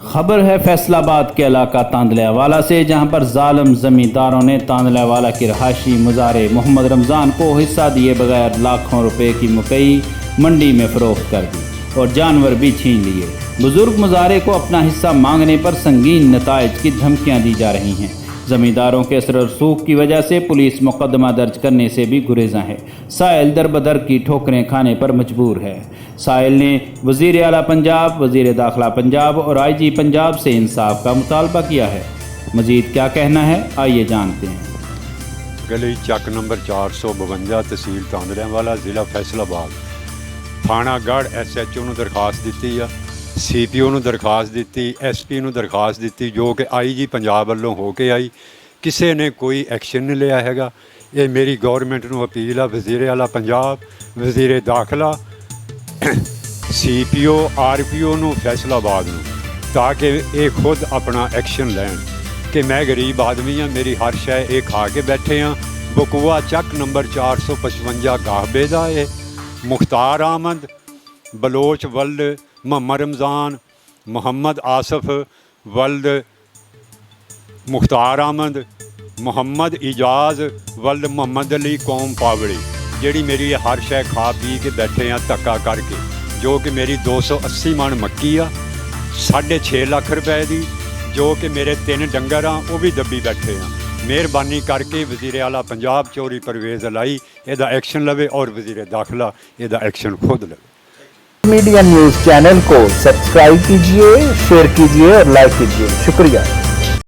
खबर है फैसलाबाद के इलाका तांदल्यावाला से, जहां पर जालिम जमींदारों ने तांदल्यावाला की रहायशी मुजारे मोहम्मद रमज़ान को हिस्सा दिए बगैर लाखों रुपए की मकई मंडी में फरोख्त कर दी और जानवर भी छीन लिए। बुजुर्ग मुजारे को अपना हिस्सा मांगने पर संगीन नताइज की धमकियां दी जा रही हैं। ज़मींदारों के असर रसूख की वजह से पुलिस मुकदमा दर्ज करने से भी गुरेज़ा है। साहिल दर बदर की ठोकरें खाने पर मजबूर है। साहिल ने वज़ीर आला पंजाब, वज़ीर दाखिला पंजाब और IG पंजाब से इंसाफ का मुतालबा किया है। मज़ीद क्या कहना है, आइए जानते हैं। गली चक नंबर 452 तहसील तांदल्यावाला ज़िला फैसलाबाद थाना गढ़ SHO ਨੂੰ ਦਰਖਾਸਤ ਦਿੱਤੀ ਆ, CPO ਨੂੰ ਦਰਖਾਸਤ ਦਿੱਤੀ, SP ਨੂੰ ਦਰਖਾਸਤ ਦਿੱਤੀ, ਜੋ ਕਿ IG ਪੰਜਾਬ ਵੱਲੋਂ ਹੋ ਕੇ ਆਈ। ਕਿਸੇ ਨੇ ਕੋਈ ਐਕਸ਼ਨ ਨਹੀਂ ਲਿਆ ਹੈਗਾ। ਇਹ ਮੇਰੀ ਗੌਰਮੈਂਟ ਨੂੰ ਅਪੀਲ ਆ, ਵਜ਼ੀਰ ਆਲਾ ਪੰਜਾਬ, ਵਜ਼ੀਰ ਦਾਖਲਾ, CPO RPO ਨੂੰ ਫੈਸਲਾਬਾਦ ਨੂੰ, ਤਾਂ ਕਿ ਇਹ ਖੁਦ ਆਪਣਾ ਐਕਸ਼ਨ ਲੈਣ ਕਿ ਮੈਂ ਗਰੀਬ ਆਦਮੀ ਹਾਂ, ਮੇਰੀ ਹਰ ਸ਼ੈ ਇਹ ਖਾ ਕੇ ਬੈਠੇ ਹਾਂ। ਬਕੂਆ ਚੱਕ ਨੰਬਰ 455 ਗਾਹਬੇ ਦਾ ਇਹ मुख्तार अहमद, बलोच वल्द, मोहम्मद रमज़ान, मोहम्मद आसफ वल्द, मुख्तार अहमद, मोहम्मद इजाज़ वल्द, मोहम्मद अली कौम पावड़ी, जिहड़ी मेरी हर शै खा पी के बैठे हैं धक्का करके, जो कि मेरी 280 मन मक्की आ, 6.5 लाख रुपए की, जो कि मेरे 3 डंगर आ वो भी दबी बैठे हैं। मेहरबानी करके वज़ीर आला पंजाब चोरी परवेज़ लाई ਇਹਦਾ एक्शन लवे और वज़ीर दाखिला ਇਹਦਾ एक्शन खुद लवे। मीडिया न्यूज़ चैनल को सब्सक्राइब कीजिए, शेयर कीजिए और लाइक कीजिए। शुक्रिया।